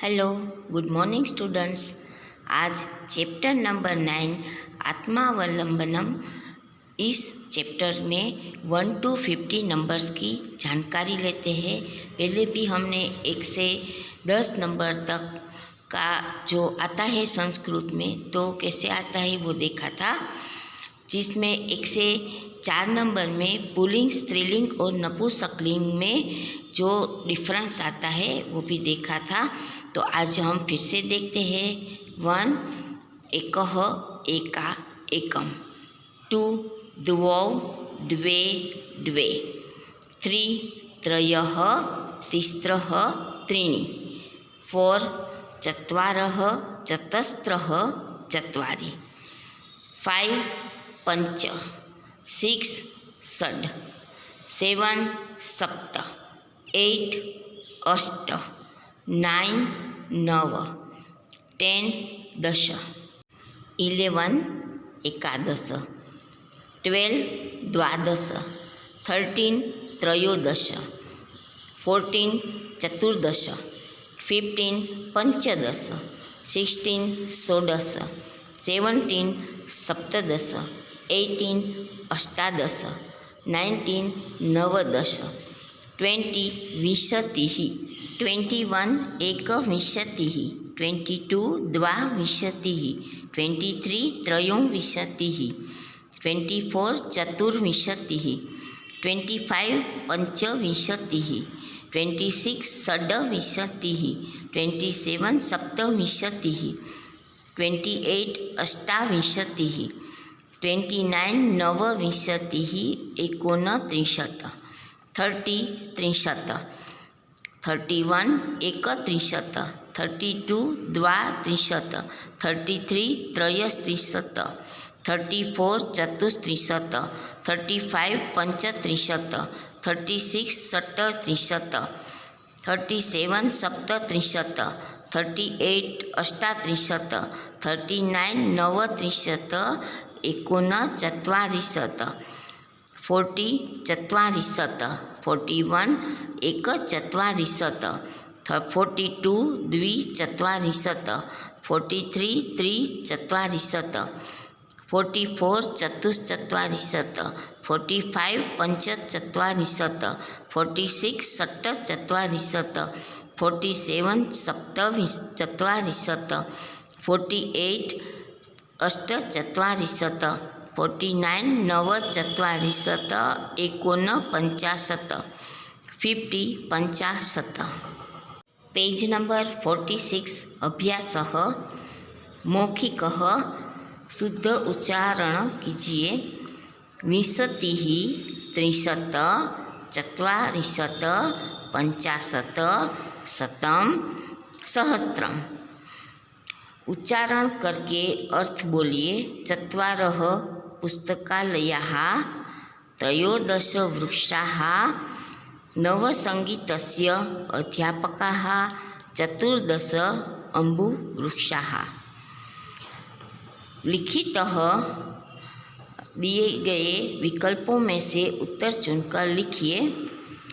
Hello, good morning students. आज chapter number 9 आत्मावलंबनम, इस chapter में 1 to 50 नंबर्स की जानकारी लेते हैं। पहले भी हमने 1 से 10 नंबर तक का जो आता है संस्कृत में तो कैसे आता है वो देखा था, जिसमें 1 से 4 नंबर में पुल्लिंग, स्त्रीलिंग और नपुंसकलिंग में जो डिफरेंस आता है वो भी देखा था। तो आज हम फिर से देखते हैं। 1 एकः एका एकम, 2 द्वौ द्वे द्वे, 3 त्रयः तिस्रः त्रीणि, 4 चत्वारः चतस्रः चत्वारि, 5 पंच, 6 षड्, 7 सप्त, 8 अष्ट, 9 नव, 10 दश, 11 एकादश, 12 द्वादश, 13 त्रयोदश, 14 चतुर्दश, 15 पंचदश, 16 षोडश, 17 सप्तदश, 18 अष्टादश, 19 नवदश, 20 विंशतिः, 21 एकविंशतिः, 22 द्वाविंशतिः, 23 त्रयोविंशतिः, 24 चतुर्विंशतिः, 25 पंचविंशतिः, 26 षड्विंशतिः, 27 सप्तविंशतिः, 28 अष्टाविंशतिः, 29 नवविंशतिः, 29 30 त्रिंशत्, 31 एकत्रिंशत्, 32 द्वात्रिंशत्, 33 त्रयस्त्रिंशत्, 34 चतुस्त्रिंशत्, 35 पंचत्रिंशत्, 36 षट्त्रिंशत्, 37 सप्तत्रिंशत्, 38 अष्टात्रिंशत्, 39 नवत्रिंशत्, 39 40 चत्वारिंशत्, 41 एकचत्वारिंशत्, 42 द्विचत्वारिंशत्, 43 त्रिचत्वारिंशत्, 44 चतुश्चत्वारिंशत्, 45 पंचचत्वारिंशत्, 46 षट्चत्वारिंशत्, 47 सप्तचत्वारिंशत्, 48 अष्टचत्वारिंशत्, 49 नवचत्वारिंशत्, 49 50 50। पेज नंबर 46 अभ्यासः मौखिकः, शुद्ध उच्चारण कीजिए। विंशतिः, त्रिंशत्, चत्वारिंशत्, पञ्चाशत्, शतं, सहस्त्रम। उच्चारण करके अर्थ बोलिए। चत्वारः पुस्तकालयाः, त्रयोदश वृक्षाः, 9 संगीतस्य अध्यापकाः, 14 अम्बुवृक्षाः। लिखितः दिए गए विकल्पों में से उत्तर चुनकर लिखिए।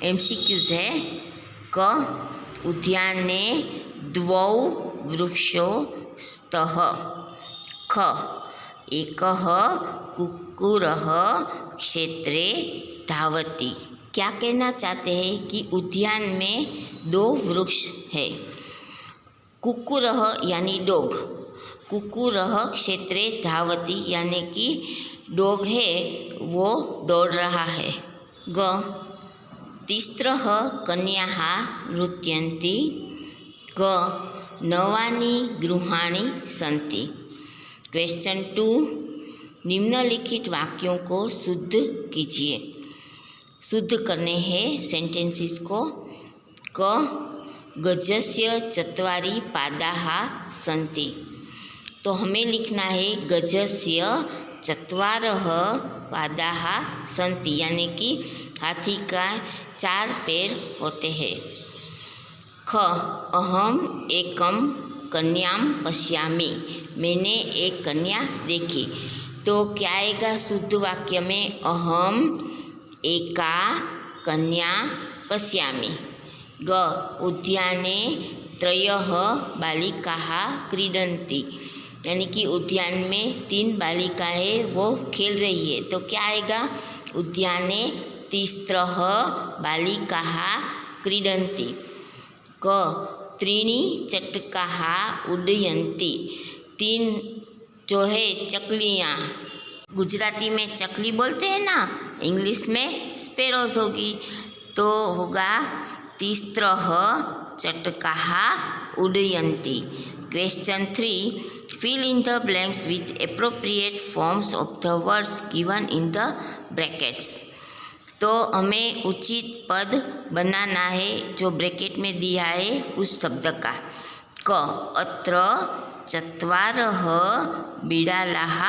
MCQs है। क उद्याने द्वौ वृक्षौ स्तः। ख एकः कुक्कुरः क्षेत्रे धावति। क्या कहना चाहते हैं कि उद्यान में 2 वृक्ष है। कुक्कुरः यानी डॉग, कुक्कुरः क्षेत्रे धावति यानी कि डॉग है वो दौड़ रहा है। ग तिस्रः कन्याः नृत्यन्ति। ग 9 गृहाणि सन्ति। क्वेश्चन 2, निम्नलिखित वाक्यों को शुद्ध कीजिए। शुद्ध करने हैं सेंटेंसेस को। क गजस्य 4 पादाः सन्ति। तो हमें लिखना है गजस्य 4 पादाः सन्ति यानी कि हाथी का 4 पैर होते हैं। ख अहम एकम कन्यां पश्यामि। मैंने एक कन्या देखी। तो क्या आएगा शुद्ध वाक्य में? अहम एका कन्या पश्यामि। ग उद्याने त्रयः बालिकाः क्रीडन्ति, यानी कि उद्यान में 3 बालिकाएं वो खेल रही है। तो क्या आएगा? उद्याने तिस्रः बालिकाः क्रीडन्ति। क त्रीणि चटकाः उड्डयन्ति, 3 जो है चकलियाँ, गुजराती में चकली बोलते हैं ना, इंग्लिश में स्पैरोज होगी, तो होगा तिस्रः चटकाः उड्डयन्ति। Question 3, fill in the blanks with appropriate forms of the words given in the brackets। तो हमें उचित पद बनाना है जो ब्रैकेट में दिया है उस शब्द का। क अत्र चत्वारः बिडालाः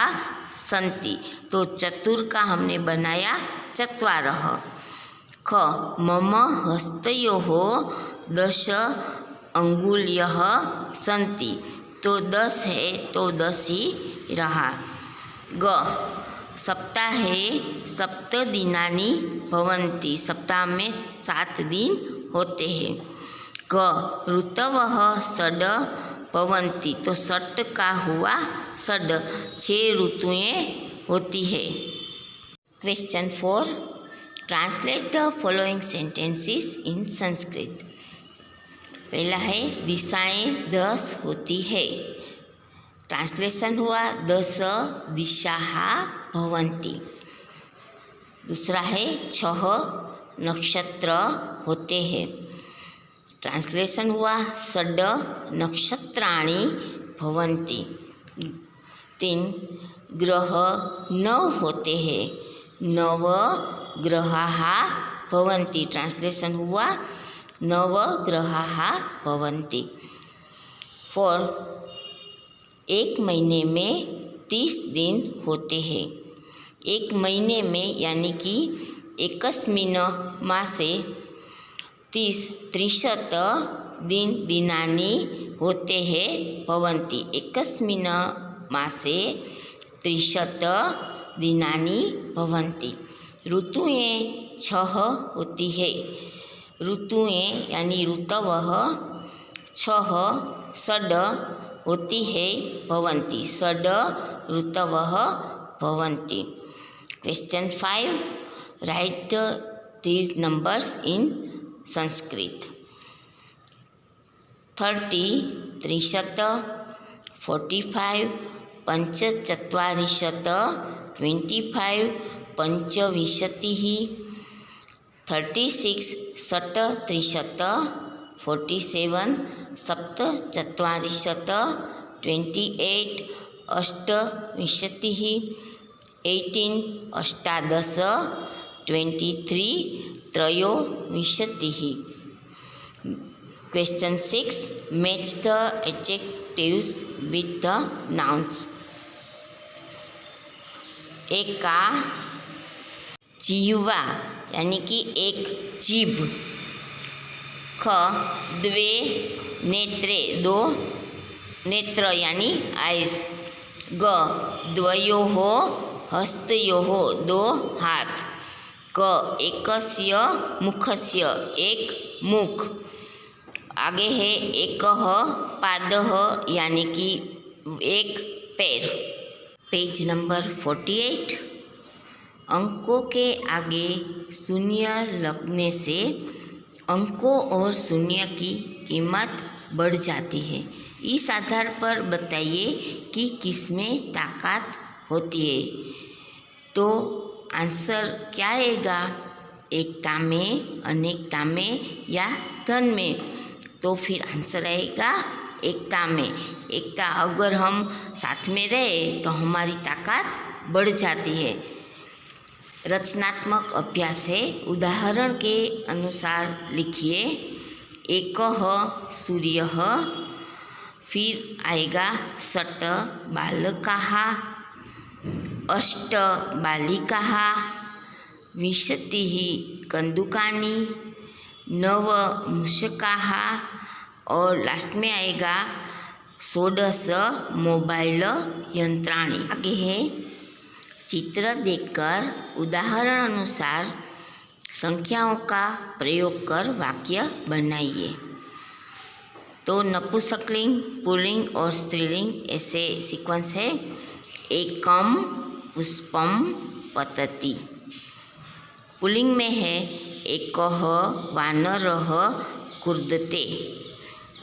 सन्ति, तो चतुर का हमने बनाया चत्वारः। ख मम हस्तयोः 10 अंगुल्यः सन्ति, तो 10 है तो 10 ही रहा। ग सप्ताहे 7 दिनानि भवन्ति, सप्ताह में 7 दिन होते हैं। ग ऋतवः षड् भवन्ति, तो षट् का हुआ षड्, 6 ऋतुएं होती है। Question 4, translate the following sentences इन संस्कृत। पहला है दिशाएं 10 होती है, ट्रांसलेशन हुआ 10 दिशाः भवन्ति। दूसरा है 6 नक्षत्र होते हैं, ट्रांसलेशन हुआ षड् नक्षत्राणि भवन्ति। 3 ग्रह 9 होते हैं, 9 ग्रहाः भवन्ति, ट्रांसलेशन हुआ 9 ग्रहाः भवन्ति। 4 एक महीने में 30 दिन होते हैं, एक महीने में यानी कि एकस्मिन् मासे 30 दिनानि होते हैं भवन्ति, एकस्मिन् मासे 30 दिनानि भवन्ति। ऋतुएं 6 होती है, ऋतुएं यानी ऋतवः 6 षड् होती है भवन्ति, षड् ऋतवः भवन्ति। Question 5, write these numbers in Sanskrit. 30 30, 45 पंचचत्वारिंशत्, 25 पंचविंशतिः, 36 षट्त्रिंशत्, 47 सप्तचत्वारिंशत्, 28 अष्टविंशतिः, 18 अष्टादश, 23 त्रयोविंशतिः। Question 6, match the adjectives with the nouns. एका जिह्वा यानी कि एक जीभ। ख द्वे नेत्रे, 2 नेत्र यानी आइज। ग द्वयोः हस्तयोः, 2 हाथ। क एकस्य मुखस्य, एक मुख। आगे है एकः पादः यानी कि एक पैर। Page number 48। अंकों के आगे शून्य लगने से अंकों और शून्य की कीमत बढ़ जाती है। इस आधार पर बताइए कि किसमें ताकत होती है। तो आंसर क्या आएगा? एकता में, अनेकता में या धन में? तो फिर आंसर आएगा एकता में। एकता अगर हम साथ में रहे तो हमारी ताकत बढ़ जाती है। रचनात्मक अभ्यास है। उदाहरण के अनुसार लिखिए। एकः सूर्यः, फिर आएगा षट् बालकाः, अष्ट बालिकाः, 20 कन्दुकानि, 9 मूषकाः और लास्ट में आएगा 16 मोबाइल यंत्राणि। आगे है चित्र देखकर उदाहरण अनुसार संख्याओं का प्रयोग कर वाक्य बनाइए। तो नपुंसकलिंग, पुल्लिंग और स्त्रीलिंग ऐसे सीक्वेंस है। एकम पुष्पम पतति। पुल्लिंग में है एकः वानरः कूर्दते।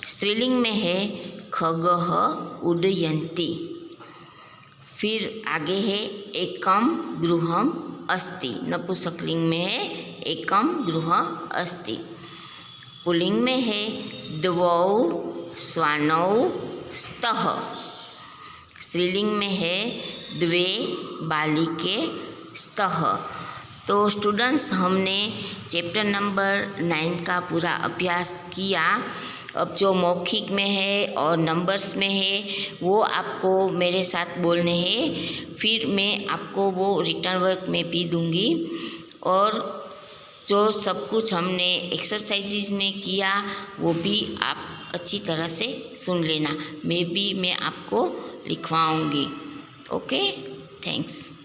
स्त्रीलिंग में है खगः उड्डयन्ति। फिर आगे है एकम गृहम अस्ति। नपुंसकलिंग में है एकम गृह अस्ति। पुल्लिंग में है द्वौ श्वानौ स्तः। स्त्रीलिंग में है द्वे बालिके स्तः। तो स्टूडेंट्स, हमने चैप्टर नंबर 9 का पूरा अभ्यास किया। अब जो मौखिक में है और नंबर्स में है वो आपको मेरे साथ बोलने हैं। फिर मैं आपको वो रिटर्न वर्क में भी दूंगी। और जो सब कुछ हमने एक्सरसाइजेज में किया वो भी आप अच्छी तरह से सुन लेना। मैं आपको लिखवाऊंगी। Okay, thanks.